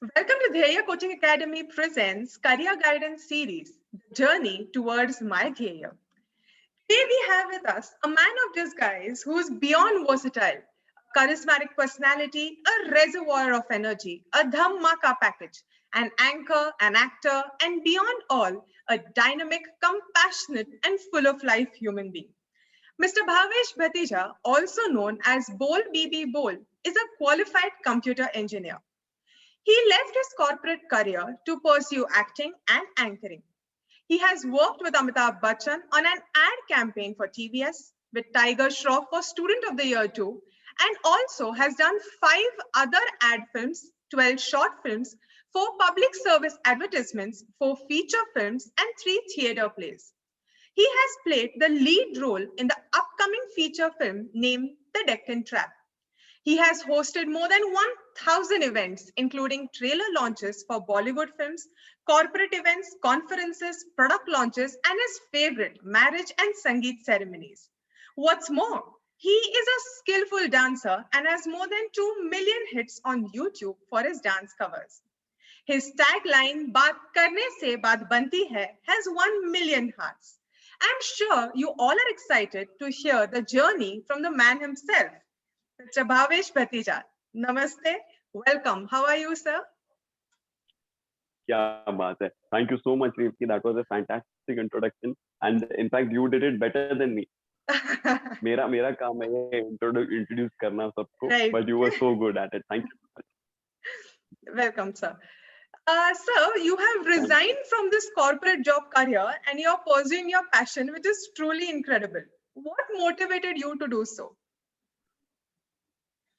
Welcome to Dhyaya Coaching Academy presents Career Guidance Series, The Journey Towards My Dhyaya. Today we have with us a man of disguise who is beyond versatile, a charismatic personality, a reservoir of energy, a dhammaka package, an anchor, an actor, and beyond all, a dynamic, compassionate, and full of life human being. Mr. Bhavesh Bhatija, also known as Bol BB Bol, is a qualified computer engineer. He left his corporate career to pursue acting and anchoring. He has worked with Amitabh Bachchan on an ad campaign for TVS, with Tiger Shroff for Student of the Year too, and also has done 5 other ad films, 12 short films, 4 public service advertisements, 4 feature films, and 3 theatre plays. He has played the lead role in the upcoming feature film named The Deccan Trap. He has hosted more than 1,000 events, including trailer launches for Bollywood films, corporate events, conferences, product launches, and his favorite, marriage and Sangeet ceremonies. What's more, he is a skillful dancer and has more than 2 million hits on YouTube for his dance covers. His tagline, Baat karne se baat banti hai, has 1 million hearts. I'm sure you all are excited to hear the journey from the man himself. Mr. Bhavesh Bhatija, namaste, welcome. How are you, sir? क्या बात है. Thank you so much, Revki. That was a fantastic introduction, and in fact, you did it better than me. मेरा काम है ये introduce करना सबको, Right. but you were so good at it. Thank you. Welcome, sir. Sir, you have resigned from this corporate job career and you're pursuing your passion, which is truly incredible. What motivated you to do so?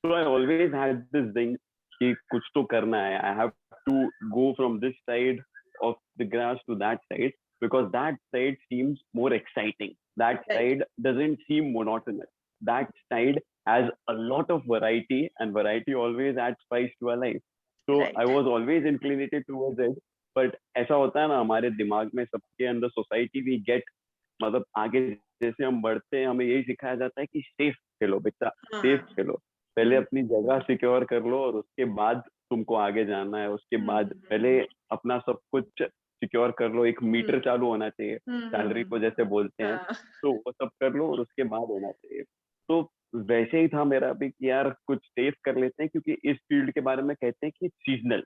So I always had this thing कि कुछ तो करना है. I have to go from this side of the grass to that side because that side seems more exciting. That Right. side doesn't seem monotonous. That side has a lot of variety, and variety always adds spice to our life. So Right. I was always inclinated towards it. But ऐसा होता है ना हमारे दिमाग में सबके अंदर society we get मतलब आगे जैसे हम बढ़ते हैं हमें यही सिखाया जाता है कि सेफ खेलो बेटा, सेफ खेलो, पहले अपनी जगह सिक्योर कर लो और उसके बाद तुमको आगे जाना है. उसके बाद पहले अपना सब कुछ सिक्योर कर लो. एक मीटर चालू होना चाहिए सैलरी को जैसे बोलते हैं, तो वो सब कर लो और उसके बाद होना चाहिए. तो वैसे ही था मेरा भी कि यार कुछ सेफ कर लेते हैं क्योंकि इस फील्ड के बारे में कहते हैं कि सीजनल,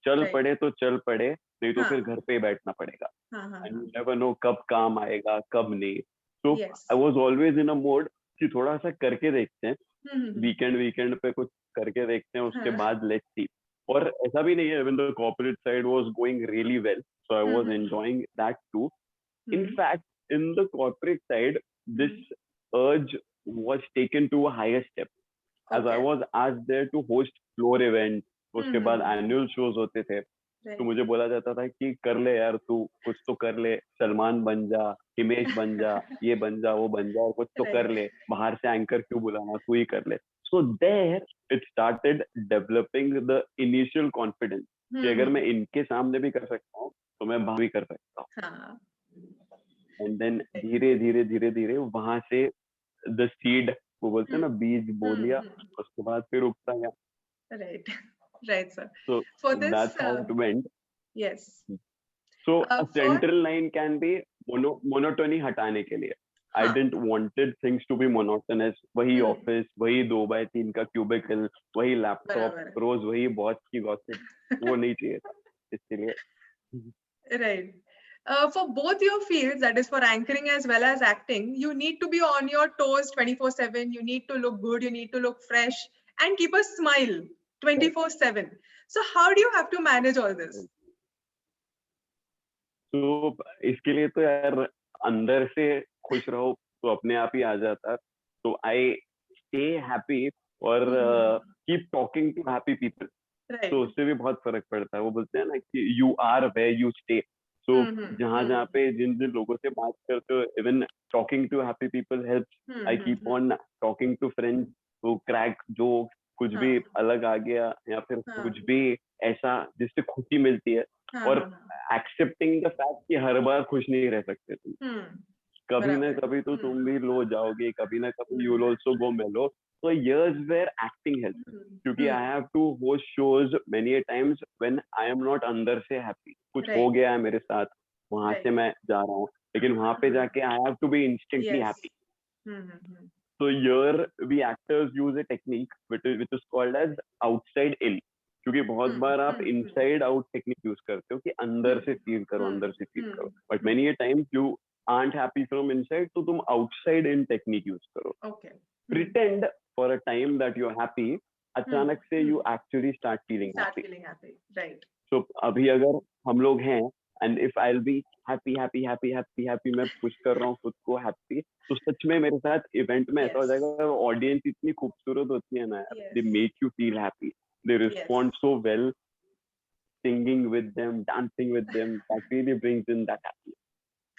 चल Right. पड़े तो चल पड़े, नहीं तो हाँ. फिर घर पे ही बैठना पड़ेगा. हाँ. एंड यू नेवर नो कब काम आएगा कब नहीं. तो Yes. I was always in a mode कि थोड़ा सा करके देखते हैं, हम्म. वीकेंड पे कुछ करके देखते हैं, उसके हाँ. बाद लेट्स सी. और ऐसा भी नहीं है, even the corporate side was going really well, so I was enjoying that too. In fact, in the corporate side, this urge was taken to a higher step as I Okay. was asked there to host floor events. उसके बाद हम्म. Annual shows होते थे, Right. तो मुझे बोला जाता था कि कर ले यार, तू कुछ तो कर ले, सलमान बन जा, हिमेश बन जा, ये बन जा, वो बन जा, और कुछ तो कर Right. ले, बाहर से एंकर क्यों बुलाना, तू ही कर ले. So there it started developing the initial confidence कि अगर मैं इनके सामने भी कर सकता हूँ तो मैं बाहर भी कर सकता हूँ. हाँ. एंड देन धीरे धीरे धीरे धीरे वहां से द सीड, वो बोलते हैं ना, बीज बो लिया, उसके बाद फिर उगता गया. Right. Right, sir. So For this, that's how it went. yes. So a For central line can be monotony हटाने के लिए. I हाँ. didn't wanted things to be monotonous. वही ऑफिस, वही 2x3 का क्यूबिकल, वही लैपटॉप, बराबर. रोज वही बॉस की गॉसिप, वो नहीं चाहिए था. इसलिए Right. For both your fields, that is for anchoring as well as acting, you need to be on your toes 24/7. You need to look good, you need to look fresh, and keep a smile 24/7. So, how do you have to manage all this? तो इसके लिए तो यार अंदर से खुश रहो तो अपने आप ही आ जाता. तो आई स्टे हैप्पी और keep talking to happy people. Right. तो उससे भी बहुत फर्क पड़ता है. वो बोलते हैं ना कि you are where you stay. तो जहाँ पे जिन जिन लोगों से बात करते हो, even talking to happy people helps. I keep on talking to friends to crack jokes, कुछ भी अलग आ गया या फिर कुछ भी ऐसा जिससे खुशी मिलती है. और एक्सेप्टिंग द फैक्ट कि हर बार खुश नहीं रह सकते तुम. कभी ना कभी तो तुम भी लो जाओगे, कभी ना कभी यू विल आल्सो गो मेलो. So here's where acting helps. क्योंकि I have to host shows many a times when I am not अंदर से happy. कुछ हो Right. गया है मेरे साथ, वहां से Right. मैं जा रहा हूँ, लेकिन वहां पे जाके I have to be instantly Yes. happy. So here we actors use a technique which is called as outside in. क्योंकि बहुत बार आप inside out technique use करते हो कि अंदर से feel करो, अंदर से feel करो. But many a times you aren't happy from inside, तो तुम outside in technique use करो. Okay. Pretend for a time that you're happy. अचानक से you actually start feeling Start happy. feeling happy. Right. So अभी अगर हम लोग हैं and if I'll be happy, मैं push कर रहा हूँ खुद को happy, तो सच में मेरे साथ event में ऐसा हो जाएगा, audience इतनी खूबसूरत होती है ना, they make you feel happy, they respond so well, singing with them, dancing with them, that really brings in that happiness.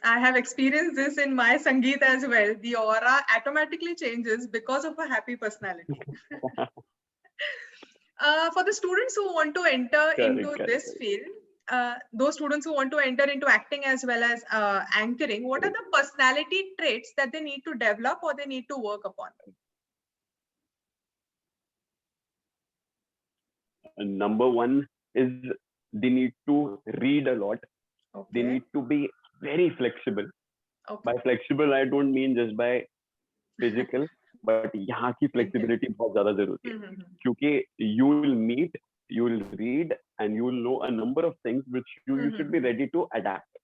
I have experienced this in my Sangeet as well. The aura automatically changes because of a happy personality. For the students who want to enter into this field, those students who want to enter into acting as well as anchoring, what are the personality traits that they need to develop or they need to work upon? Number one is they need to read a lot. Okay. They need to be very flexible. Okay. By flexible, I don't mean just by physical, but यहाँ की flexibility बहुत ज़्यादा जरूरी है, क्योंकि you will meet, you will read, and you will know a number of things which you should be ready to adapt.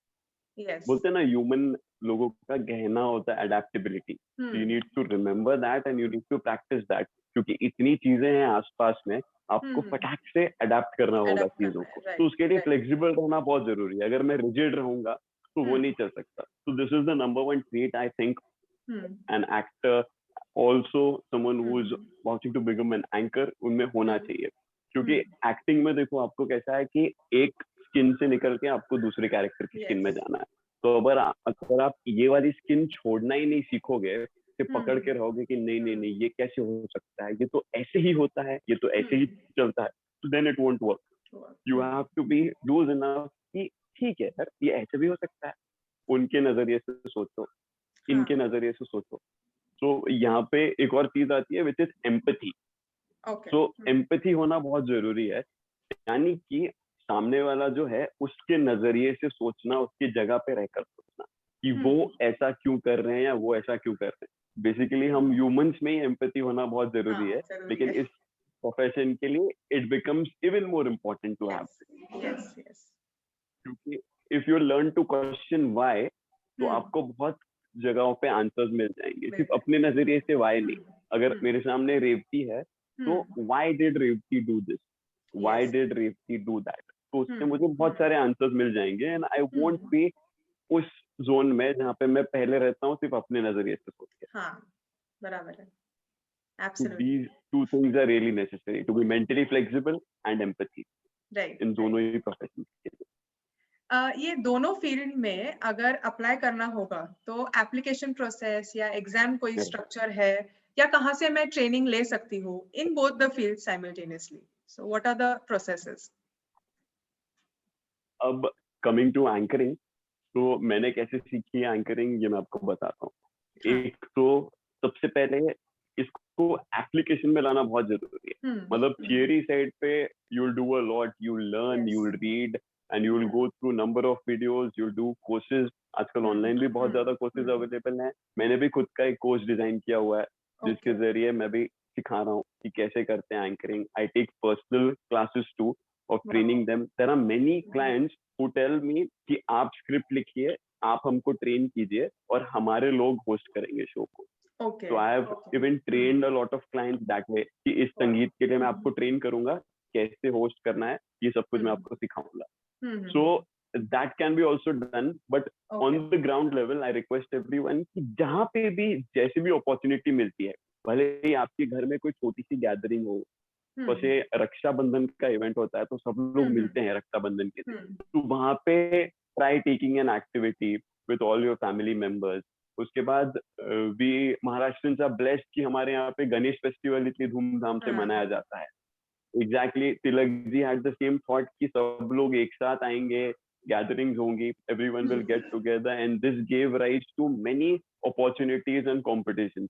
Yes. बोलते हैं ना, human लोगों का गहना होता है adaptability. So you need to remember that and you need to practice that, क्योंकि इतनी चीजें हैं आसपास में, आपको फटाक से अडेप्ट करना होगा चीजों को. तो उसके लिए फ्लेक्सिबल रहना बहुत जरूरी है. अगर मैं रिजिड रहूंगा तो वो नहीं चल सकता. So this is the number one trait I think an actor, also someone who is wanting to become an anchor, उनमें होना चाहिए. क्योंकि एक्टिंग में देखो आपको कैसा है कि एक स्किन से निकल के आपको दूसरे कैरेक्टर की स्किन में जाना है. तो अगर आप ये वाली स्किन छोड़ना ही नहीं सीखोगे, पकड़ के रहोगे कि नहीं नहीं नहीं ये कैसे हो सकता है, ये तो ऐसे ही होता है, ये तो ऐसे ही चलता है, तो then it won't work. You have to be loose enough कि ठीक है यार, ये ऐसे भी हो सकता है, उनके नजरिए से सोचो, इनके नजरिए से सोचो. तो यहाँ पे एक और चीज आती है which is empathy. So empathy होना बहुत जरूरी है, यानी कि सामने वाला जो है उसके नजरिए से सोचना, उसकी जगह पे रहकर सोचना कि वो ऐसा क्यों कर रहे हैं या वो ऐसा क्यों कर रहे हैं. बेसिकली हम ह्यूमंस में ही एम्पैथी होना बहुत जरूरी है, लेकिन इस प्रोफेशन के लिए it becomes even more important to have. क्योंकि if you learn to question why, तो आपको बहुत जगहों पे आंसर्स मिल जाएंगे. सिर्फ अपने नजरिए से व्हाई नहीं. अगर मेरे सामने रेवती है तो why did Revathi do this, why did Revathi do that, तो उससे मुझे बहुत सारे आंसर्स मिल जाएंगे एंड आई वोंट बी उस जोन में जहाँ पे मैं पहले रहता हूँ सिर्फ अपने नजरिए से सोच के. हाँ, बराबर है. Absolutely. So these two things are really necessary to be mentally flexible and empathy. Right. इन दोनों ही प्रोफेशंस के लिए. ये दोनों फील्ड में अगर अप्लाई करना होगा तो एप्लीकेशन प्रोसेस या एग्जाम कोई स्ट्रक्चर है, या कहाँ से मैं ट्रेनिंग ले सकती हूँ in both the field simultaneously? So what are the processes? अब कमिंग टू एंकरिंग, तो मैंने कैसे सीखी है एंकरिंग, ये मैं आपको बताता हूँ. एक तो सबसे पहले इसको एप्लीकेशन में लाना बहुत जरूरी है. मतलब थियरी साइड पे you will do a lot, you will learn, you will read and you will go through number of videos, you will do courses. आजकल ऑनलाइन भी बहुत ज्यादा कोर्सेज अवेलेबल हैं. मैंने भी खुद का एक कोर्स डिजाइन किया हुआ है जिसके जरिए मैं भी सिखा रहा हूँ कि कैसे करते हैं anchoring. I take personal classes to of training them. There are many clients who tell me कि आप स्क्रिप्ट लिखिए, आप हमको ट्रेन कीजिए और हमारे लोग होस्ट करेंगे शो को. So I have even trained a lot of clients that way कि इस संगीत के लिए मैं आपको ट्रेन करूंगा, कैसे होस्ट करना है, ये सब कुछ मैं आपको सिखाऊंगा. So that can be also done, but on the ground level I request everyone कि जहाँ पे भी जैसे भी अपॉर्चुनिटी मिलती है, भले ही आपके घर में कोई छोटी सी गैदरिंग हो, जैसे रक्षाबंधन का इवेंट होता है तो सब लोग मिलते हैं रक्षाबंधन के दिन, तो वहां पे try taking an activity with all your family members. उसके बाद वी महाराष्ट्रियंस आर ब्लेस्ड कि हमारे यहाँ पे गणेश फेस्टिवल इतनी धूमधाम से मनाया जाता है. Exactly, Tilak ji had the same thought कि सब लोग एक साथ आएंगे, gatherings होंगी, everyone will get together, and this gave rise to many opportunities and competitions.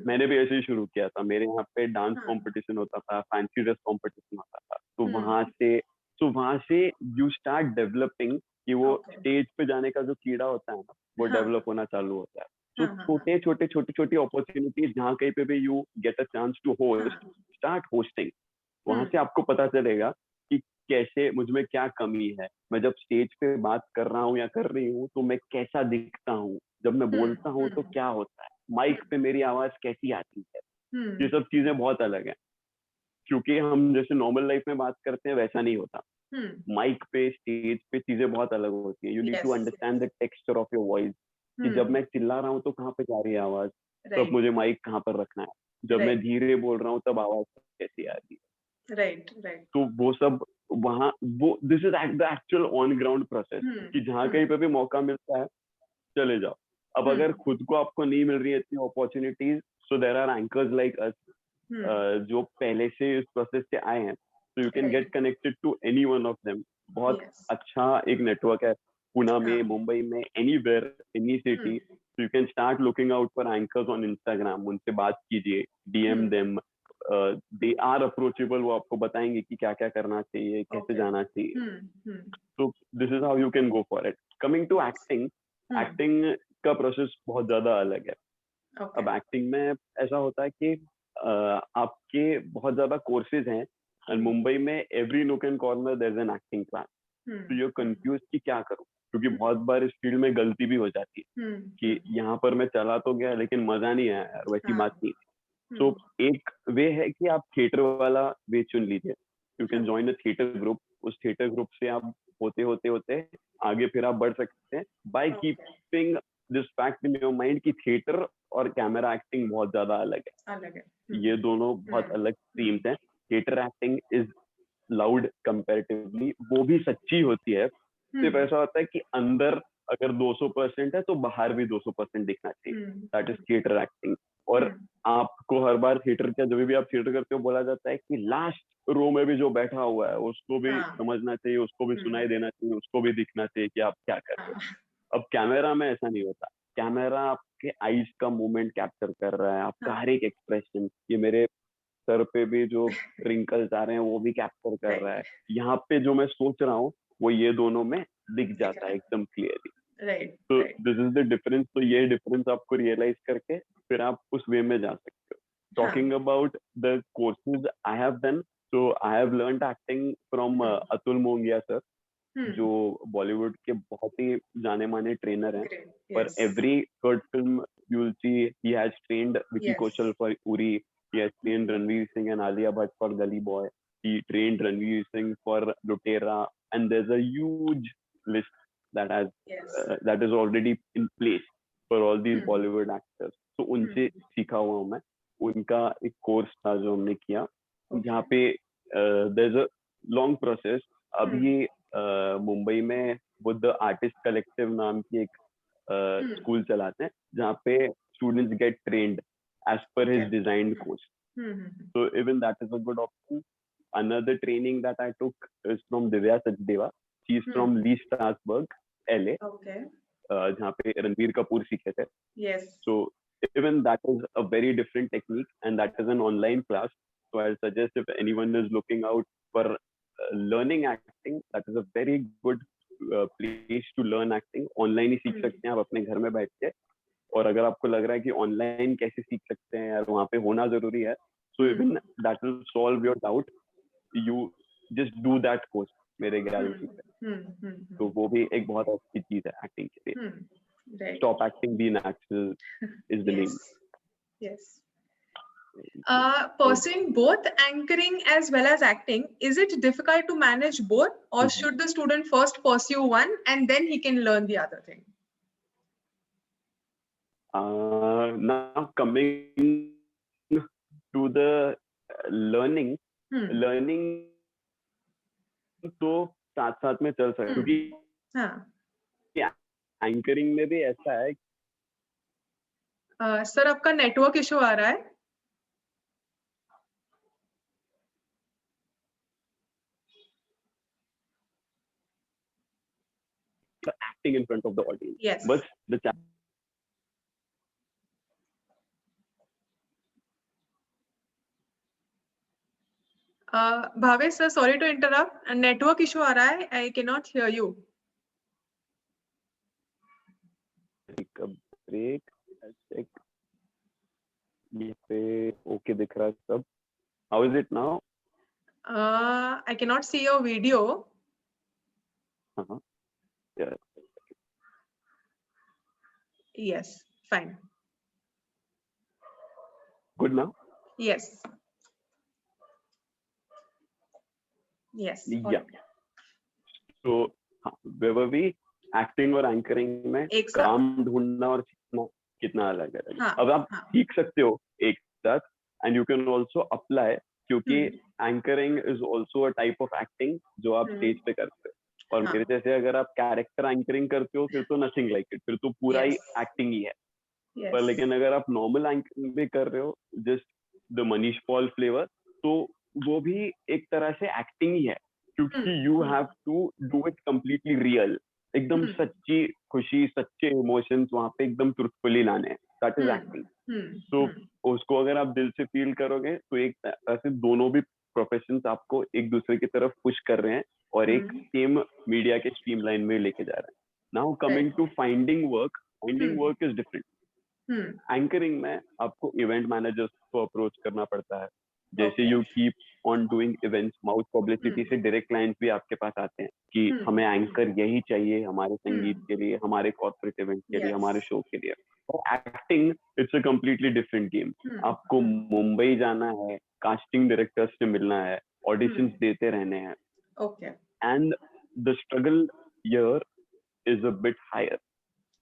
मैंने भी ऐसे ही शुरू किया था, मेरे यहाँ पे डांस कंपटीशन होता था, फैंसी ड्रेस कंपटीशन होता था, तो वहां से यू स्टार्ट डेवलपिंग कि वो स्टेज पे जाने का जो कीड़ा होता है ना, वो डेवलप होना चालू होता है. तो छोटी अपॉर्चुनिटीज जहाँ कहीं पे भी you get a chance to host, start hosting. वहां से आपको पता चलेगा कि कैसे, मुझ में क्या कमी है, मैं जब स्टेज पे बात कर रहा हूँ या कर रही हूँ तो मैं कैसा दिखता हूँ, जब मैं बोलता हूँ तो क्या होता है, माइक पे मेरी आवाज कैसी आती है. ये सब चीजें बहुत अलग है, क्योंकि हम जैसे नॉर्मल लाइफ में बात करते हैं वैसा नहीं होता. माइक पे, स्टेज पे चीजें बहुत अलग होती है. You need to understand the texture of your voice, कि जब मैं चिल्ला रहा हूँ तो कहाँ पे जा रही है आवाज, तब मुझे माइक कहाँ पर रखना है, जब मैं धीरे बोल रहा हूँ तब आवाज कैसी आ रही है. राइट. तो वो सब वहाँ, वो this is the actual on ground process, कि जहाँ कहीं पे भी मौका मिलता है चले जाओ. अब अगर खुद को आपको नहीं मिल रही है इतनी opportunities, so there are anchors like us जो पहले से इस प्रोसेस से आए हैं, so you can get connected to any one of them. बहुत अच्छा एक नेटवर्क है पुणे में, मुंबई में, anywhere, any city. So you can start looking out for anchors on Instagram. उनसे बात कीजिए, DM them. They are approachable. वो आपको बताएंगे कि क्या क्या करना चाहिए, कैसे जाना चाहिए. So this is how you can go for it. Coming to acting, acting का प्रोसेस बहुत ज्यादा अलग है. अब एक्टिंग में ऐसा होता है कि आपके बहुत ज्यादा कोर्सेज हैं, और मुंबई में every nook and corner there is an acting class. तो यू कंफ्यूज कि क्या करूं, क्योंकि बहुत बार इस फील्ड में गलती भी हो जाती है कि यहाँ पर मैं चला तो गया लेकिन मजा नहीं आया यार, वैसी बात नहीं. तो एक वे है कि आप थिएटर वाला वे चुन लीजिए. You can join a theatre group. उस थिएटर ग्रुप से आप होते होते आगे फिर आप बढ़ सकते हैं, by keeping this fact in your mind कि थिएटर और कैमरा एक्टिंग बहुत ज्यादा अलग है. ये दोनों बहुत अलग स्ट्रीम्स हैं. Theatre acting is loud comparatively, वो भी सच्ची होती है. सिर्फ ऐसा होता है कि अंदर अगर 200% है तो बाहर भी 200% दिखना चाहिए. That is theatre acting. और आपको हर बार थिएटर का, जब भी आप थिएटर करते हो, बोला जाता है कि लास्ट रो में भी जो बैठा हुआ है उसको भी समझना चाहिए, उसको भी सुनाई देना चाहिए, उसको भी दिखना चाहिए कि आप क्या कर रहे हो. अब कैमरा में ऐसा नहीं होता. कैमरा आपके आईज का मूवमेंट कैप्चर कर रहा है, आपका हर एक एक्सप्रेशन. ये मेरे सर पे भी जो रिंकल्स आ रहे हैं वो भी कैप्चर कर रहा है. यहाँ पे जो मैं सोच रहा हूँ वो ये दोनों में दिख जाता है एकदम क्लियरली. तो दिस इज द डिफरेंस. तो ये डिफरेंस आपको रियलाइज करके फिर आप उस वे में जा सकते हो. Talking about the courses I have done, so I have learned acting from Atul Mongia sir, जो बॉलीवुड के बहुत ही जाने माने ट्रेनर हैं. पर every third film you will see he has trained Vicky Kaushal for Uri, he has trained Ranveer Singh and Alia Bhatt for Gully Boy, he trained Ranveer Singh for Lutera, and there's a huge list that has that is already in place for all these Bollywood actors. So उनसे सीखा हुआ हूँ मैं. उनका एक course था जो हमने किया, जहाँ पे there's a long process. अभी मुंबई में बुद्ध आर्टिस्ट कलेक्टिव नाम की एक स्कूल चलाते हैं, जहाँ पे students get trained as per his designed course. So even that is a good option. Another training that I took is from Divya Sachdeva. She's from Lee Strasberg, LA. जहाँ पे रणबीर कपूर सीखे थे. So even that is a very different technique, and that is an online class. So I suggest if anyone is looking out for learning acting, that is a very good place to learn acting. Online ही सीख सकते हैं आप अपने घर में बैठ के. और अगर आपको लग रहा है कि ऑनलाइन कैसे सीख सकते हैं यार, वहाँ पे होना जरूरी है, so even that will solve your doubt. You just do that course मेरे गैलरी पे. तो वो भी एक बहुत अच्छी चीज है एक्टिंग के लिए. Stop acting, be natural is the name. Yes. Pursuing both anchoring as well as acting, is it difficult to manage both, or should the student first pursue one and then he can learn the other thing? Now coming to the learning, तो साथ साथ में चल सकते, क्योंकि anchoring में भी ऐसा है. सर आपका नेटवर्क इशू आ रहा है. acting in front of the audience. Yes. But the Bhavesh sir, sorry to interrupt. A network issue आ रहा है. I cannot hear you. take a break. Check. ये पे okay दिख रहा है सब. How is it now? I cannot see your video. Yeah. Yes, fine. Good now? Yes. Yes. Yeah. So where were we? Acting और anchoring में एक साथ. काम ढूंढना और सीखना कितना अलग है. हाँ, अब आप हाँ. सीख सकते हो एक साथ and you can also apply, क्योंकि anchoring is also a type of acting जो आप स्टेज पे करते हो. और हाँ. मेरे जैसे अगर आप कैरेक्टर एंकरिंग करते हो फिर तो नथिंग लाइक इट, फिर तो पूरा ही Yes. एक्टिंग ही है. Yes. पर लेकिन अगर आप नॉर्मल एंकरिंग भी कर रहे हो, just the Manish Paul flavour, तो वो भी एक तरह से एक्टिंग ही है, क्योंकि you have to do it completely real. एकदम सच्ची खुशी, सच्चे इमोशंस वहां पे एकदम ट्रूथफुली लाने हैं. That is acting. तो उसको अगर आप दिल से फील करोगे तो एक तरह से दोनों भी प्रोफेशंस आपको एक दूसरे की तरफ पुश कर रहे हैं और एक सेम मीडिया के स्ट्रीमलाइन में लेके जा रहे हैं. Now coming to finding work is different. Anchoring में आपको इवेंट मैनेजर्स को अप्रोच करना पड़ता है. जैसे you keep on doing events, mouth publicity से डायरेक्ट क्लाइंट्स भी आपके पास आते हैं कि हमें एंकर यही चाहिए हमारे संगीत के लिए, हमारे कॉर्पोरेट इवेंट के लिए, हमारे शो के लिए. और acting it's a completely different game. आपको मुंबई जाना है, कास्टिंग डायरेक्टर्स से मिलना है, ऑडिशंस देते रहने हैं. Okay. And the struggle here is a bit higher,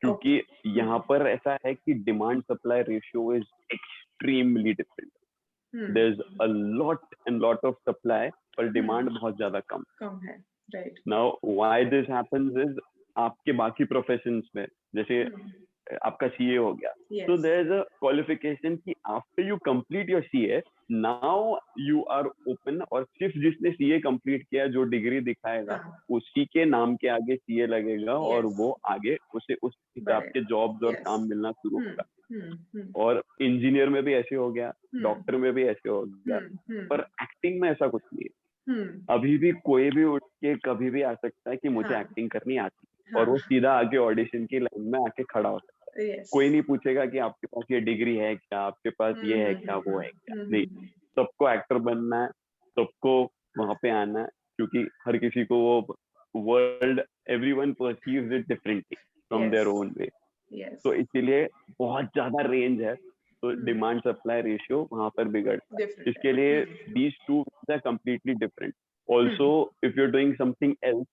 क्योंकि यहाँ पर ऐसा है कि demand supply ratio is extremely different. There's a lot of supply, पर डिमांड बहुत ज्यादा कम है. Right. Now why this happens is आपके बाकी प्रोफेशंस में, जैसे आपका सीए हो गया, Yes. so there is a qualification कि after you complete your CA, now you are open, और सिर्फ जिसने सीए कंप्लीट किया जो डिग्री दिखाएगा उसी के नाम के आगे सीए लगेगा. और वो आगे उसे उस हिसाब के जॉब्स और काम मिलना शुरू होगा. और इंजीनियर में भी ऐसे हो गया, डॉक्टर में भी ऐसे हो गया, पर एक्टिंग में ऐसा कुछ नहीं है. अभी भी कोई भी उठ के कभी भी आ सकता है कि मुझे एक्टिंग करनी आती है, और वो सीधा आगे ऑडिशन की लाइन में आके खड़ा हो सकता है. Yes. कोई नहीं पूछेगा कि आपके पास ये डिग्री है क्या, आपके पास ये है क्या, वो है क्या. नहीं, सबको एक्टर बनना है, सबको वहां पे आना है, क्योंकि हर किसी को वो world, everyone perceives it differently from their own way. तो इसीलिए बहुत ज्यादा रेंज है, तो डिमांड सप्लाई रेशियो वहां पर बिगड़ता है. इसके लिए these two are completely different. Also if you are doing something else,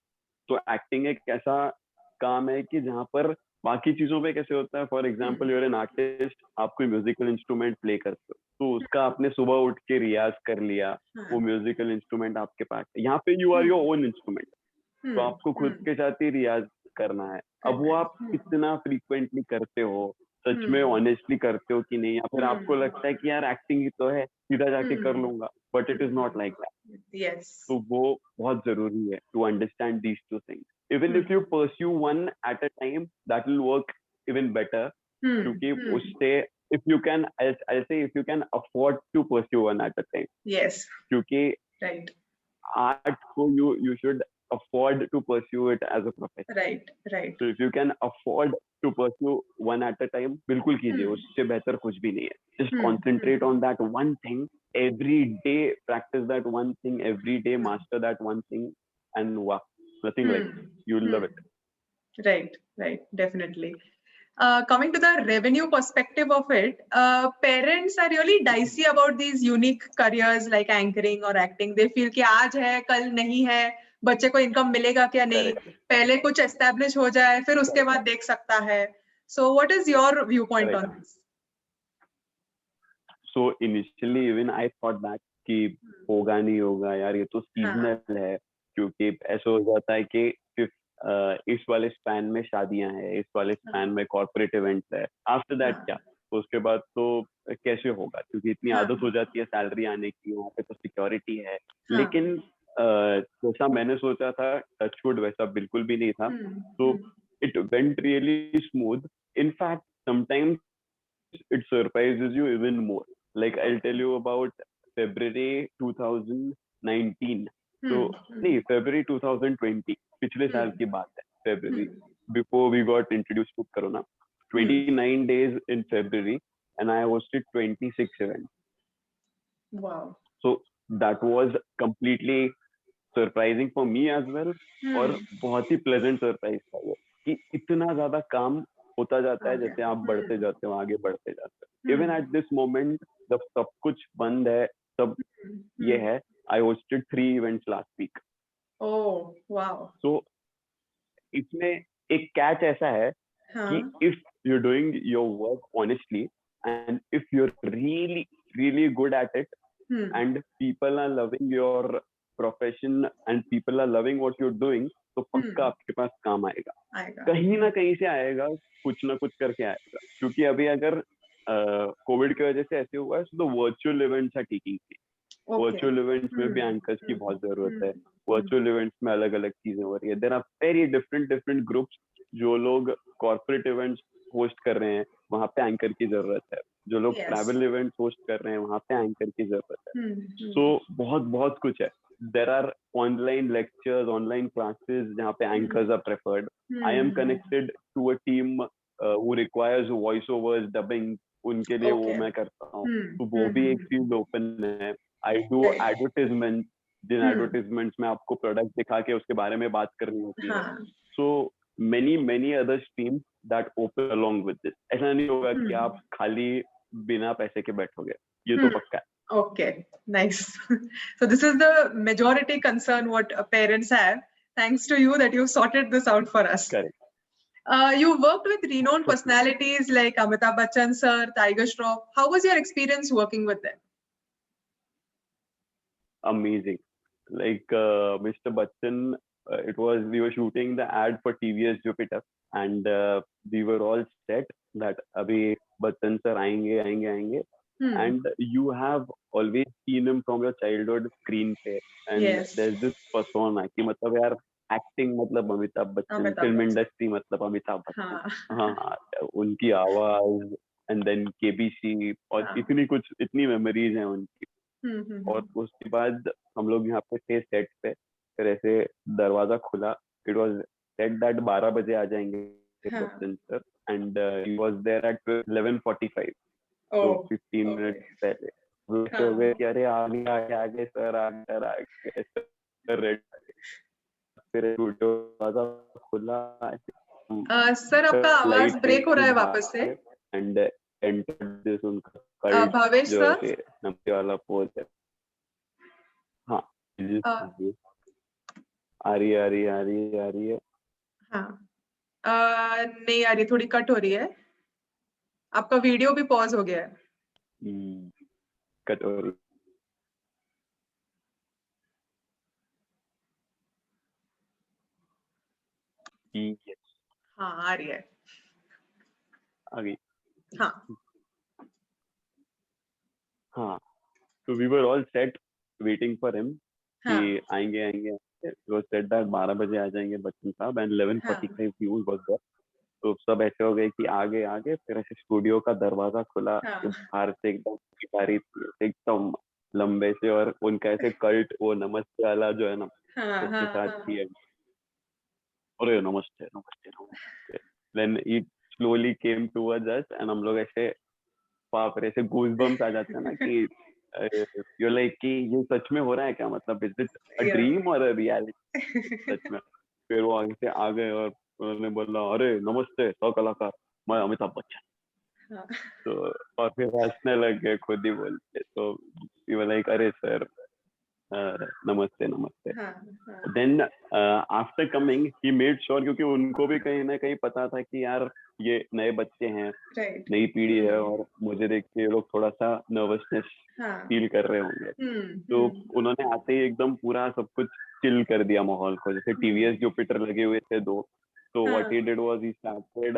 तो एक्टिंग एक ऐसा काम है कि जहाँ पर बाकी चीजों पे कैसे होता है, for example you are an artist, आप कोई म्यूजिकल इंस्ट्रूमेंट प्ले करते हो, तो उसका आपने सुबह उठ के रियाज कर लिया, वो म्यूजिकल इंस्ट्रूमेंट आपके पास है. यहाँ पे you are your own instrument, तो आपको खुद के साथ ही रियाज करना है. अब वो आप कितना फ्रीक्वेंटली करते हो, सच में ऑनेस्टली करते हो कि नहीं, या फिर आपको लगता है कि यार एक्टिंग ही तो है, सीधा जाके कर लूंगा, but it is not like that. तो वो बहुत जरूरी है to understand these two things. Even if you pursue one at a time, that will work even better, क्योंकि उससे if you can, I'll say if you can afford to pursue one at a time. Yes. क्योंकि right. art को you should afford to pursue it as a profession. Right. So if you can afford to pursue one at a time, बिल्कुल कीजिए, उससे बेहतर कुछ भी नहीं है. Just concentrate on that one thing every day, practice that one thing every day, master that one thing, and wow, nothing like it. You'll love it. Right, definitely. Coming to the revenue perspective of it, parents are really dicey about these unique careers like anchoring or acting. They feel कि आज है कल नहीं है, बच्चे को income मिलेगा क्या नहीं, पहले कुछ एस्टैब्लिश हो जाए फिर उसके बाद देख सकता है. So what is your viewpoint on this? So initially even I thought that कि होगा नहीं होगा यार, ये तो सीजनल है, क्योंकि ऐसा हो जाता है कि इस वाले स्पैन में शादियां हैं, इस वाले स्पैन में कॉर्पोरेट इवेंट्स है, आफ्टर दैट क्या, तो उसके बाद तो कैसे होगा, क्योंकि इतनी आदत हो जाती है सैलरी आने की, वहाँ पे तो सिक्योरिटी है. लेकिन जैसा मैंने सोचा था, टचवुड वैसा बिल्कुल भी नहीं था. तो it went really smooth. In fact, sometimes it surprises you even more. Like I'll tell you about February 2019. So नहीं, February 2020, पिछले साल की बात है. February, before we got introduced to Corona. 29 days in February, and I hosted 26 events. Wow. So that was completely surprising for me as well. और बहुत ही pleasant surprise था वो कि इतना ज्यादा काम होता जाता है जैसे आप बढ़ते जाते हो, आगे बढ़ते जाते हो. इवन एट दिस मोमेंट जब सब कुछ बंद है, सब ये है, I hosted 3 events last week. Oh wow. So इसमें एक कैच ऐसा है कि if you doing your work honestly and if you are really really good at it and people are loving your profession and people are loving what you're doing, तो पक्का आपके पास काम आएगा. कहीं ना कहीं से आएगा, कुछ ना कुछ करके आएगा. क्योंकि अभी अगर कोविड की वजह से ऐसे हुआ है, तो virtual events are taking place. Virtual events में भी एंकर्स की बहुत जरूरत है. वर्चुअल इवेंट्स में अलग अलग चीजें हो रही है. There are very different groups. जो लोग कॉर्पोरेट इवेंट्स होस्ट कर रहे हैं, वहां पे एंकर की जरूरत है. जो लोग ट्रैवल इवेंट्स होस्ट कर रहे हैं, वहां पे एंकर की जरूरत है. सो बहुत बहुत कुछ है. There are online lectures, online classes जहाँ पे anchors are preferred. I am connected to a team who requires voice overs, dubbing. उनके लिए वो मैं करता हूँ. तो वो भी एक फील्ड ओपन है. I do advertisement. जिन एडवर्टाइजमेंट्स में आपको प्रोडक्ट दिखा के उसके बारे में बात करनी होती है. सो many other streams that open along with this. ऐसा नहीं होगा कि आप खाली बिना पैसे के बैठोगे. ये तो पक्का है. Okay, nice. So this is the majority concern what parents have. Thanks to you that you sorted this out for us. Correct. You worked with renowned personalities like Amitabh Bachchan sir, Tiger Shroff. How was your experience working with them? Amazing. Like Mr. Bachchan, we were shooting the ad for TVS Jupiter, and we were all set that abhi Bachchan sir aayenge. And you have always seen him from your childhood screen पे, and there's this persona कि मतलब यार acting मतलब Amitabh Bachchan, film industry मतलब अमिताभ बच्चन. हाँ, उनकी आवाज and then KBC और इतनी memories हैं उनकी. और उसके बाद हम लोग यहाँ पे थे सेट पे. फिर ऐसे दरवाजा खुला. इट वाज सेट दैट 12 बजे आ जाएंगे Bachchan sir, and he was there at 11:45. तो 15 मिनट पहले हो गए कि अरे आगे सर, आगे सर रेड. फिर दरवाजा खुला. सर आपका आवाज ब्रेक हो रहा है वापस से. एंड एंटर दिस उनका भावेश सर नंबर वाला पोज है. हाँ, आ रही है. हाँ, नहीं आ रही, थोड़ी कट हो रही है. आपका वीडियो भी पॉज हो गया है. कट हो रही. हाँ, आ रही है. आ गई. हाँ. So we were all set waiting for him कि आएंगे. वो सेट दैट 12 बजे आ जाएंगे बच्चन साहब, एंड 11:45 व्यूज वाज देयर. तो सब ऐसे हो गए कि आगे. फिर ऐसे स्टूडियो का दरवाजा खुला. बाहर से एकदम गिटारी एकदम लंबे से, और उनका ऐसे कल्ट वो नमस्ते वाला जो है ना, उसके साथ ही है. अरे नमस्ते. Then it slowly came towards us, and हम लोग ऐसे बाप रे, ऐसे गूज़बम्स आ जाते हैं ना कि you're like कि ये सच में हो रहा है क्या, मतलब is it a dream or a reality? सच में. फिर वो आगे से आ गए और उन्होंने बोला अरे नमस्ते सौ कलाकार, मैं अमिताभ बच्चन. तो और फिर हंसने लग गए खुद ही बोल के. तो we were like अरे सर नमस्ते. Then after coming he made sure, क्योंकि उनको भी कहीं ना कहीं पता था कि यार ये नए बच्चे हैं, नई पीढ़ी है, और मुझे देख के ये लोग थोड़ा सा नर्वसनेस फील कर रहे होंगे. तो उन्होंने आते ही एकदम पूरा सब कुछ चिल कर दिया माहौल को. जैसे TVS जुपिटर लगे हुए थे 2. तो what he did was he started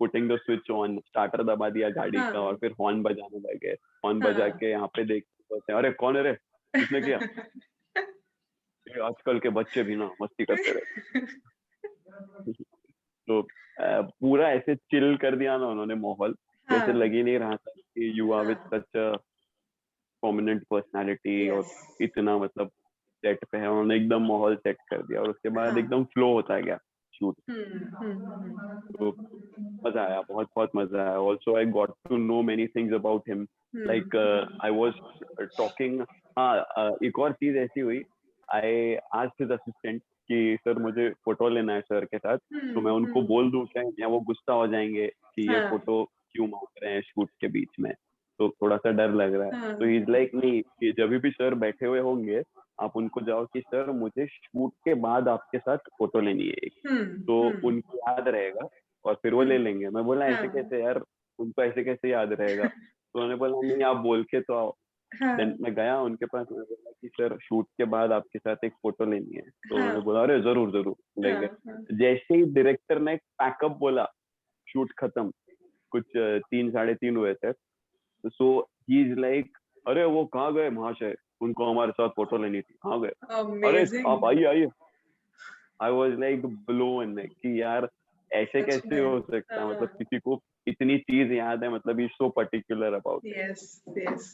putting the switch on, starter दबा दिया गाड़ी का, और फिर हॉर्न बजाने लगे. हॉर्न बजा के यहाँ पे देखते अरे कौन है रे, किसने किया. आजकल के बच्चे भी ना मस्ती करते रहते. पूरा ऐसे चिल कर दिया ना उन्होंने माहौल, जैसे हाँ, लग ही नहीं रहा था कि यू आर विद हाँ, सच अ प्रोमिनेंट पर्सनालिटी, और yes. इतना मतलब सेट पे है, उन्होंने एकदम माहौल सेट कर दिया, और उसके बाद हाँ, एकदम फ्लो होता गया शूट। तो हम्म, मजा आया, बहुत बहुत मजा आया। Also I got to know many things about him, like I was talking. हाँ, एक और चीज ऐसी हुई, आई आस्क्ड हिज असिस्टेंट कि सर मुझे फोटो लेना है सर के साथ, तो मैं उनको बोल दूं क्या, या वो गुस्सा हो जाएंगे कि ये हाँ, फोटो क्यों मांग रहे हैं शूट के बीच में, तो थोड़ा सा डर लग रहा है। हाँ, तो इज लाइक नहीं, कि जब भी सर बैठे हुए होंगे आप उनको जाओ कि सर मुझे शूट के बाद आपके साथ फोटो लेनी है एक, तो उनको याद रहेगा और फिर वो ले लेंगे। मैं बोला ऐसे हाँ, कैसे यार, उनको ऐसे कैसे याद रहेगा? तो उन्होंने बोला नहीं आप बोल के तो आओ। देन हाँ, मैं गया उनके पास, मैं बोला कि सर शूट के बाद आपके साथ एक फोटो लेनी है, तो उन्होंने हाँ, बोला अरे जरूर जरूर लेंगे। हाँ, हाँ, जैसे ही डायरेक्टर ने पैकअप बोला, शूट खत्म, कुछ 3 साढ़े 3 हुए थे, सो ही इज लाइक अरे वो कहाँ गए महाशय, उनको हमारे साथ फोटो लेनी थी, कहाँ गए? अरे आप amazing. आइए आइए। आई वॉज लाइक ब्लोन कि यार ऐसे सच कैसे में, हो सकता है, मतलब हाँ, किसी को इतनी चीज याद है, मतलब ही so particular about it. yes, yes,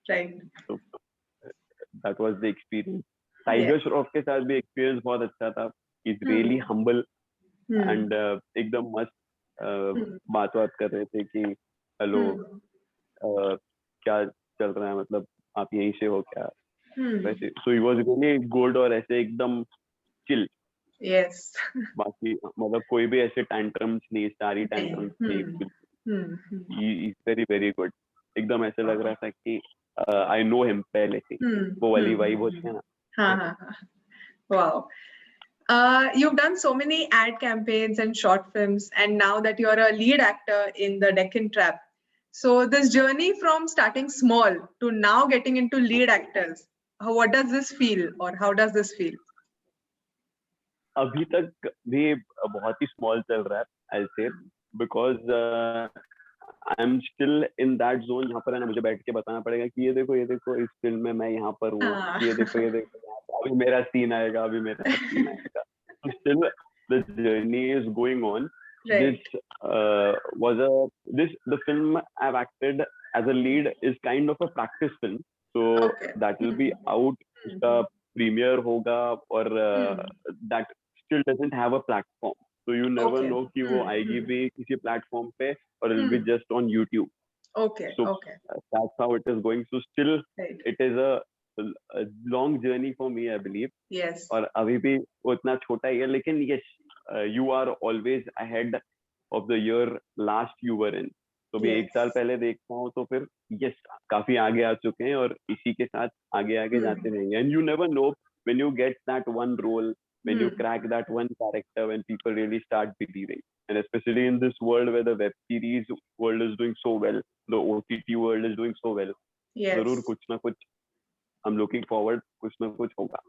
right, तो that was the experience. yes, Tiger Shroff के साथ भी एक्सपीरियंस बहुत अच्छा था। Is really hmm, humble hmm, and एकदम मस्त hmm, बात बात कर रहे थे कि हेलो, hmm, क्या चल रहा है, मतलब आप यहीं से हो क्या, hmm, वैसे। सो ही वाज रियली गुड, और ऐसे एकदम चिल। yes, बाकी मतलब कोई भी ऐसे टैंट्रम्स नहीं, सारी नहीं, टैंट्रम्स नहीं, hmm, is very very good. एकदम ऐसे लग रहा था कि आई नो हिम पहले से, वो वाली वाइब होती है ना, हाँ, वैसे। हाँ, हाँ, wow. You've done so many ad campaigns and short films, and now that you're a lead actor in the Deccan Trap. So this journey from starting small to now getting into lead actors, what does this feel, or how does this feel? अभी तक भी बहुत ही small चल रहा है, आई से, because I am still in that zone जहाँ पर है ना, मुझे बैठ के बताना पड़ेगा कि ये देखो इस फिल्म में मैं यहाँ पर हूँ, हाँ, ये देखो यहाँ पर अभी मेरा सीन आएगा, अभी मेरा सीन आएगा। तो still the journey is going on. right. This was a this the film I've acted as a lead is kind of a practice film, so Okay. that will be out. उसका premiere होगा, और that still doesn't have a platform, so you never Okay. know कि वो आएगी भी किसी platform पे, or it'll be just on YouTube. Okay. So Okay. that's how it is going. So still Right. it is a long journey for me, I believe. Yes. और अभी भी वो इतना छोटा ही है, लेकिन yes, you are always ahead of the year last you were in. तो भी 1 साल Yes. पहले देखता हूँ तो फिर yes, काफी आगे आ चुके हैं, और इसी के साथ आगे आगे जाते रहेंगे। And you never know when you get that one role, when you crack that one character, when people really start believing. And especially in this world where the web series world is doing so well, the OTT world is doing so well, जरूर Yes. कुछ ना कुछ, I'm looking forward, कुछ ना कुछ होगा।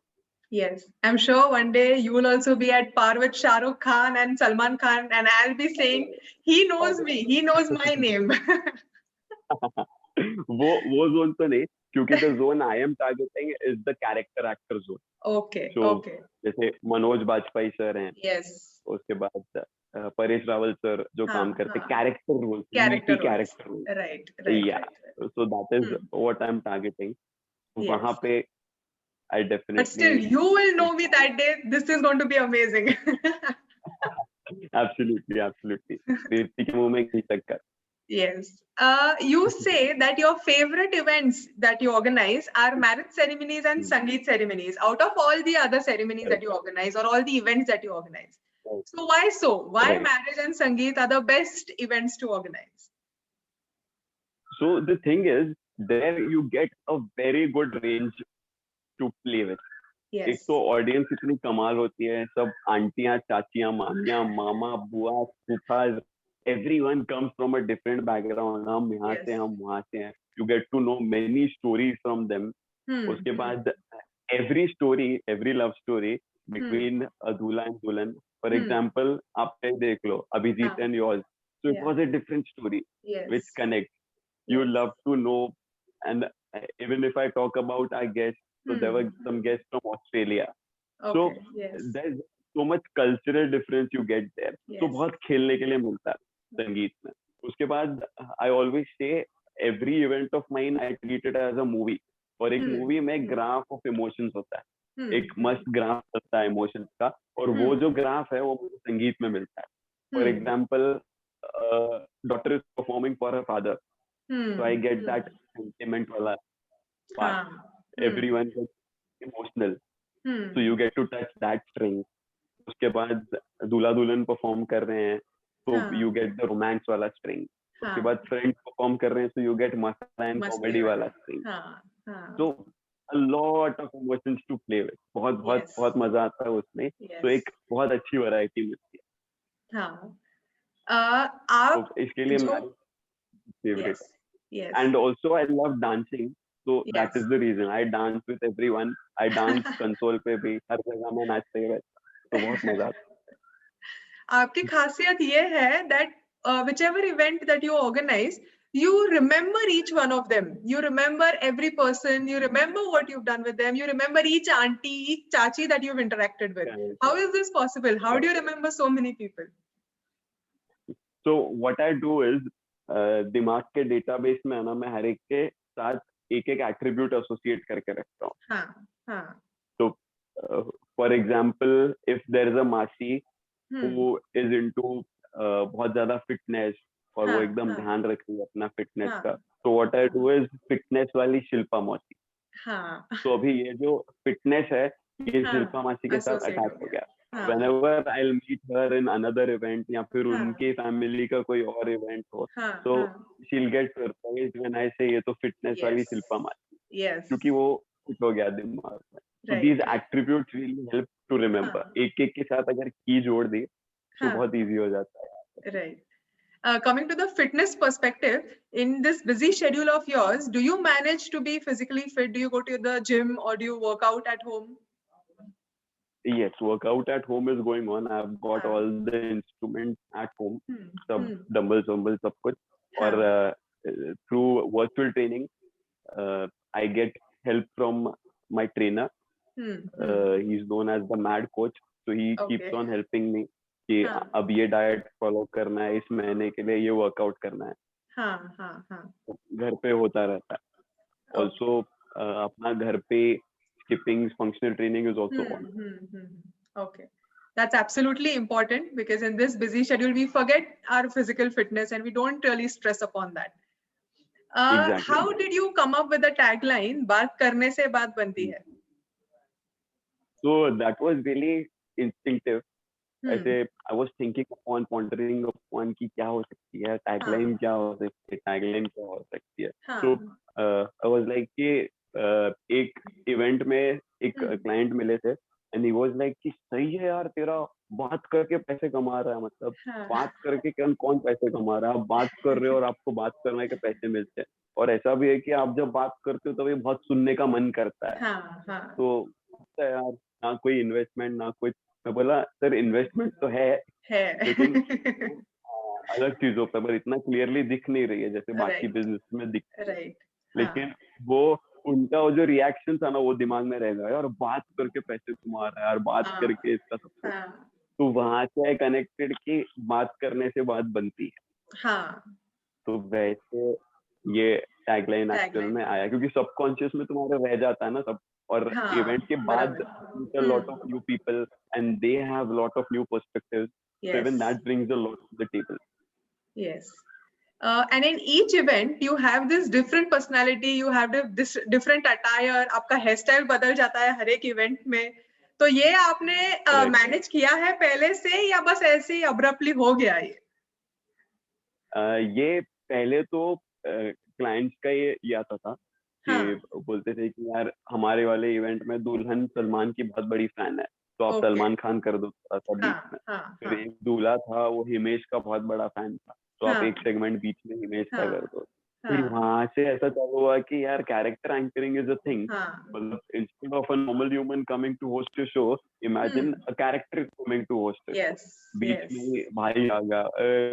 Yes, I'm sure one day you will also be at par with Shah Rukh Khan and Salman Khan, and I'll be saying, he knows me, he knows my name. वो zone तो नहीं, क्योंकि the zone I am targeting is the character actor zone. Okay, so okay. जैसे Manoj Bajpayee sir हैं, Yes. उसके बाद Paresh Rawal sir जो काम हाँ, करते, हाँ. कैरेक्टर रोल, मीटी Character roles. Character role, Right, right, या right, right. So that is Hmm. What I am targeting. वहां Yes. पे I But definitely still, you will know me that day. This is going to be amazing. Absolutely absolutely, रेती के मुंह में घी शक्कर। Yes. You say that your favorite events that you organize are marriage ceremonies and Sangeet ceremonies out of all the other ceremonies that you organize or all the events that you organize. So why so? Why Right. marriage and Sangeet are the best events to organize? So the thing is, there you get a very good range to play with. एक Yes. तो audience इतनी कमाल होती है, सब आंटियां, चाचियां, मामियां, मामा, बुआ, फूफा, everyone comes from a different background. हम यहाँ से, Yes. हम वहाँ से हैं. You get to know many stories from them. उसके बाद every story, every love story between a दूल्हा and दुल्हन. For example, आप देख लो Abhijit and yours. So it Yeah. was a different story which Yes. connects. You Yes. love to know, and even if I talk about our guests, so there were some guests from Australia. So Okay. Yes. there's so much cultural difference you get there. तो Yes. बहुत खेलने के लिए मिलता है संगीत में. उसके बाद I always say every event of mine I treat it as a movie. और एक मूवी में ग्राफ ऑफ इमोशंस होता है, एक मस्त ग्राफ होता है इमोशंस का, और वो जो ग्राफ है वो मुझे संगीत में मिलता है. For example, daughter is performing for her father, so I get that sentiment wala part. Everyone gets emotional, so you get to touch that string. उसके बाद दूल्हा दुल्हन परफॉर्म कर रहे हैं, so you get the romance वाला string. उसके बाद फ्रेंड्स परफॉर्म कर रहे हैं, so you get मस्ती एंड कॉमेडी वाला string. So a lot of emotions to play with. बहुत बहुत Yes. बहुत मजा आता है उसमें. Yes. तो एक बहुत अच्छी वैरायटी मिलती है. आप तो इसके लिए मेरी favourite yes. Yes. And also I love dancing, so Yes. that is the reason I dance with everyone. I dance console पे भी, हर जगह में नाचते हुए, तो बहुत मजा आता है. आपकी खासियत ये है that whichever event that you organize, you remember each one of them. You remember every person. You remember what you've done with them. You remember each auntie, each chachi that you've interacted with. Correct. How is this possible? How do you remember so many people? So what I do is दिमाग के database में है ना, मैं हर एक के साथ एक एक एट्रीब्यूट एसोसिएट करके रखता हूँ. हाँ. तो for example, if there is a मासी who is into बहुत ज्यादा फिटनेस, और वो एकदम ध्यान रखती है अपना फिटनेस का, तो what I do is fitness वाली शिल्पा मौसी. तो अभी ये जो फिटनेस है ये शिल्पा मासी के साथ अटैच हो गया. Whenever I'll meet her in another event, या फिर उनके फैमिली का कोई और इवेंट हो, तो she'll get surprised when I say ये तो फिटनेस वाली शिल्पा मासी. क्योंकि वो फिट हो गया दिमाग में. So these attributes really help to remember. एक एक के साथ अगर की जोड़ दी तो बहुत इजी हो जाता है. Right. Coming to the fitness perspective, in this busy schedule of yours, do you manage to be physically fit? Do you go to the gym or do you work out at home? Yes, workout at home is going on. I've got all the instruments at home, सब dumbbells, सब कुछ. और through virtual training, I get help from my trainer. He's known as the Mad Coach, so he keeps on helping me कि अब ये diet follow करना है, इस महीने के लिए ये वर्कआउट करना है. घर पे होता रहता है. Also अपना घर पे skipping, functional training is also on. Okay, that's absolutely important, because in this busy schedule we forget our physical fitness and we don't really stress upon that. Exactly. How did you come up with the tagline बात करने से बात बनती है? So that was really instinctive. ऐसे I was thinking upon, pondering upon कि क्या हो सकती है tagline, क्या हो सकती है tagline, क्या हो सकती है. So I was like कि एक इवेंट में एक क्लाइंट मिले थे, and he was like कि सही है यार, तेरा बात करके पैसे कमा रहा है, मतलब बात करके कौन पैसे कमा रहा है, आप बात कर रहे हो और आपको बात करने के पैसे मिलते हैं. और ऐसा भी है कि आप जब बात करते हो तो ये बहुत सुनने का मन करता है. तो यार ना कोई इन्वेस्टमेंट ना कुछ. मैं बोला सर इन्वेस्टमेंट तो है लेकिन अलग चीजों पर, पर इतना क्लियरली दिख नहीं रही है जैसे बाकी बिजनेस में दिखती है. लेकिन वो उनका वो जो रिएक्शन था ना, वो दिमाग में रह गया, और बात करके पैसे कमा रहा है और बात करके इसका सब कुछ. तो वहां से कनेक्टेड कि बात करने से बात बनती है. तो वैसे ये टैगलाइन एक्चुअल में आया क्योंकि सबकॉन्शियस में तुम्हारे रह जाता है ना सब. और इवेंट के बाद meet a lot of new people and they have lot of new perspectives. So even that brings a lot to the table. Yes. And in each event you have this different personality, you have this different attire, आपका hair style बदल जाता है हर एक event में. तो ये आपने manage किया है पहले से या बस ऐसे ही अब्रप्टली हो गया ये? ये पहले तो क्लाइंट्स का ये आता था कि बोलते थे कि यार हमारे वाले इवेंट में दुल्हन सलमान की बहुत बड़ी फैन है, तो आप सलमान खान कर दो थोड़ा सा बीच में. फिर एक दूल्हा था वो हिमेश का बहुत बड़ा फैन था, तो आप एक सेगमेंट बीच में हिमेश का कर दो. फिर वहां से ऐसा चालू हुआ कि यार character anchoring is a thing. मतलब instead of a normal human coming to host your show, imagine a character coming to host. बीच में भाई आ गया,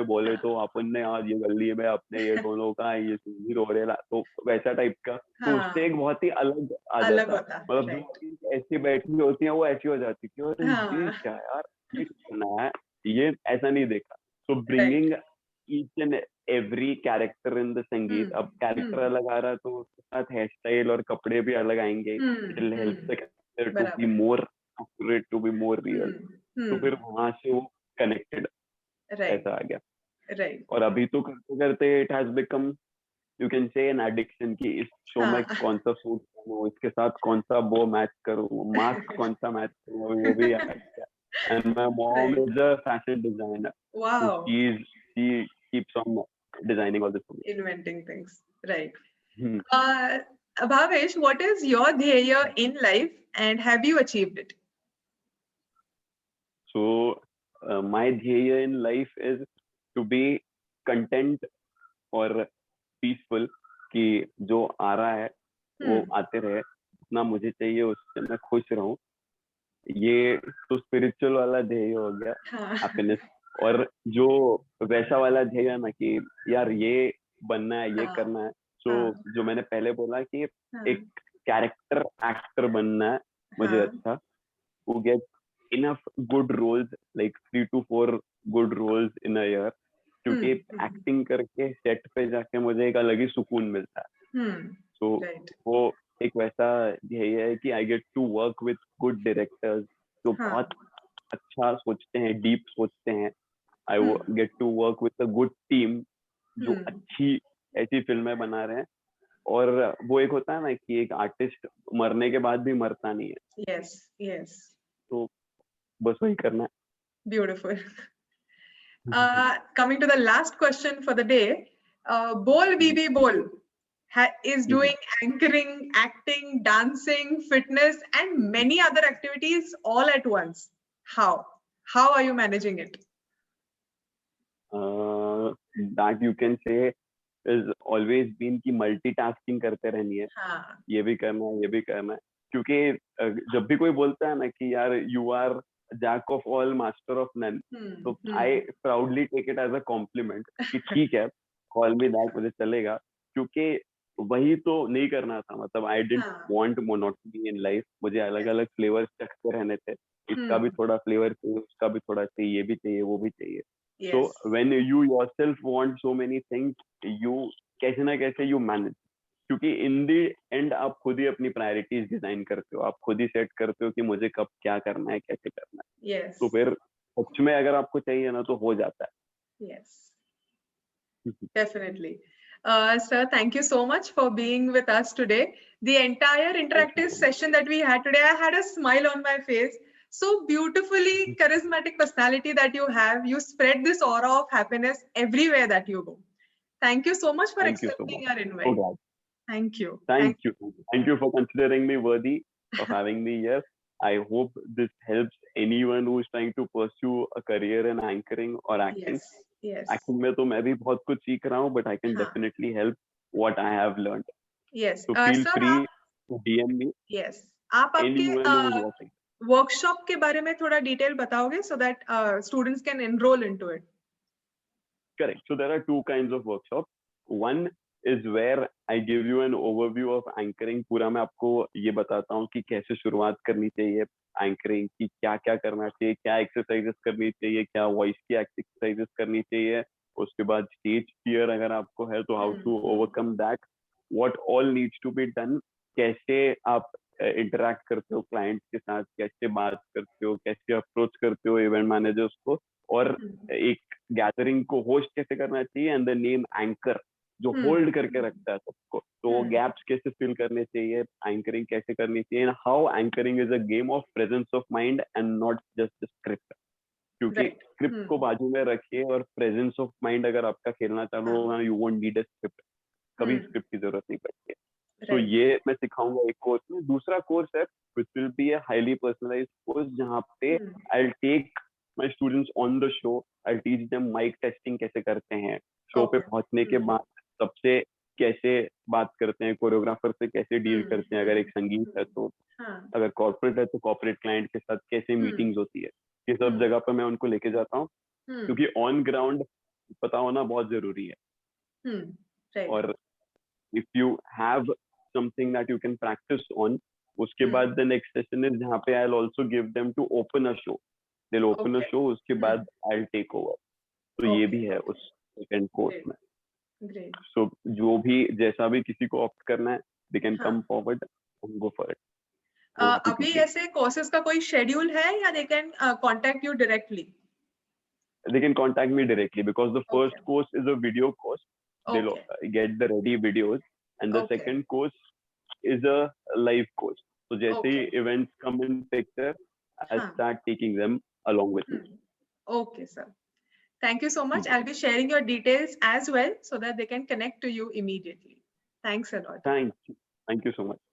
बोले तो अपन ने आज ये गली में अपने ये दोनों का ये सुनील हो रहा, तो वैसा टाइप का. तो उससे एक बहुत ही अलग आ जाता है. मतलब जो ऐसी बैठी होती है वो ऐसी हो जाती है, और ये क्या यार ये सुना है, ये ऐसा नहीं देखा. So bringing each and every character in the संगीत, अब कैरेक्टर अलग आ रहा है तो उसके साथ हेयर स्टाइल और कपड़े भी अलग आएंगे. It will help the character to be more accurate, to be more real. तो फिर वहां से वो connected ऐसा आ गया. राइट. और अभी तो करते करते it has become, you can say, an addiction कि इस शो में कौन सा सूट पहनूं, इसके साथ कौन सा बो मैच करूं, मास्क कौन सा मैच करूं, वो भी आ गया. And my mom is a fashion designer. So Wow. she keeps on designing all this for me. Inventing things. Right. Hmm. Bhavesh, what is your dhyaya in life and have you achieved it? So my dhyaya in life is to be content or peaceful कि जो आ रहा है वो आते रहे, जितना मुझे चाहिए उससे मैं खुश रहूं. ये तो स्पिरिचुअल वाला ध्येय हो गया, हैप्पीनेस. और जो वैसा वाला ध्येय है ना कि यार ये बनना है, ये करना है. तो जो मैंने पहले बोला कि एक कैरेक्टर एक्टर बनना है मुझे. अच्छा, who gets enough good roles, like 3 to 4 good roles in a year, क्योंकि एक्टिंग करके सेट पे जाके मुझे एक अलग ही सुकून मिलता है. सो वो एक वैसा ध्येय है कि I get to work with good directors जो बहुत अच्छा सोचते हैं, डीप सोचते हैं. I get to work with a good team जो अच्छी ऐसी फिल्में बना रहे हैं. और वो एक होता है ना कि एक आर्टिस्ट मरने के बाद भी मरता नहीं है. Yes yes. तो बस वही करना है. Beautiful. Coming to the last question for the day, Bol BB Bol is doing anchoring, acting, dancing, fitness, and many other activities all at once. How are you managing it? That you can say is always been कि multitasking करते रहनी है. ये भी करना है, ये भी करना है. क्योंकि जब भी कोई बोलता है ना कि यार you are jack of all master of none, तो I proudly take it as a compliment कि ठीक है, call me that, मुझे चलेगा. क्योंकि वही तो नहीं करना था. मतलब I didn't want monotony in life. मुझे अलग अलग फ्लेवर्स चखते रहने थे. इसका भी थोड़ा फ्लेवर चाहिए, उसका भी थोड़ा चाहिए, ये भी चाहिए, वो भी चाहिए. So when you yourself want so many things, you कैसे ना कैसे you manage. क्योंकि in the end आप खुद ही अपनी प्रायोरिटीज डिजाइन करते हो, आप खुद ही सेट करते हो कि मुझे कब क्या करना है, कैसे करना है. तो फिर सच में अगर आपको चाहिए ना तो हो जाता है. Yes, definitely. Sir, thank you so much for being with us today. The entire interactive session that we had today, I had a smile on my face. So beautifully charismatic personality that you have. You spread this aura of happiness everywhere that you go. Thank you so much for accepting our invite. Oh, thank you. Thank you. Thank you for considering me worthy of having me here. I hope this helps anyone who is trying to pursue a career in anchoring or acting. Yes. Acting में तो मैं भी बहुत कुछ सीख रहा हूँ, but I can definitely help what I have learned. Yes. So feel free to DM me. Yes. आप आपके वर्कशॉप के बारे में थोड़ा डिटेल बताओगे so that students can enroll into it. Correct. So there are two kinds of workshops. One is where I give you an overview of anchoring. पूरा मैं आपको ये बताता हूँ कि कैसे शुरुआत करनी चाहिए एंकरिंग की, क्या क्या करना चाहिए, क्या एक्सरसाइजेस करनी चाहिए, क्या वॉइस की एक्सरसाइजेस करनी चाहिए. उसके बाद स्टेज फियर अगर आपको है तो how to overcome that, what all needs to be done, कैसे आप इंटरेक्ट करते हो क्लाइंट्स के साथ, कैसे बात करते हो, कैसे अप्रोच करते हो इवेंट मैनेजर्स को, और एक गैदरिंग को होस्ट कैसे करना चाहिए. एंड द नेम एंकर जो होल्ड करके रखता है सबको, तो गैप्स कैसे फिल करने चाहिए, एंकरिंग कैसे करनी चाहिए. How anchoring is a game of presence of mind and not just script. क्योंकि स्क्रिप्ट को बाजू में रखिए और प्रेजेंस ऑफ माइंड अगर आपका खेलना चालू होगा, you won't need a script. कभी स्क्रिप्ट की जरूरत नहीं पड़ती है. तो ये मैं सिखाऊंगा एक कोर्स में. दूसरा कोर्स है which will be a highly personalised course, जहाँ पे I will take my students on the show. I will teach them mic testing कैसे करते हैं, शो पे पहुंचने के बाद सबसे कैसे बात करते हैं, कोरियोग्राफर से कैसे डील करते हैं अगर एक संगीत है तो, अगर कॉर्पोरेट है तो कॉर्पोरेट क्लाइंट के साथ कैसे मीटिंग्स होती है. ये सब जगह पर मैं उनको लेके जाता हूँ, क्योंकि ऑन ग्राउंड पता होना बहुत जरूरी है. और if you have something that you can practise on, उसके बाद द नेक्स्ट सेशन इज जहाँ पे I will also give them to open a show. they'll open a Okay. show, उसके बाद I'll take over. तो ये भी है उस second course Great. में. Great. So जो भी जैसा भी किसी को opt करना है, they can हाँ. come forward and go for it. Both the अभी teaching. ऐसे courses का कोई schedule है या they can contact you directly? They can contact me directly because the first Okay. course is a video course. They'll Okay. get the ready videos, and the Okay. second course is a live course. So जैसे ही Okay. events come in picture, I'll हाँ. start taking them along with me. Okay, sir. Thank you so much. I'll be sharing your details as well so that they can connect to you immediately. Thanks a lot. Thank you so much.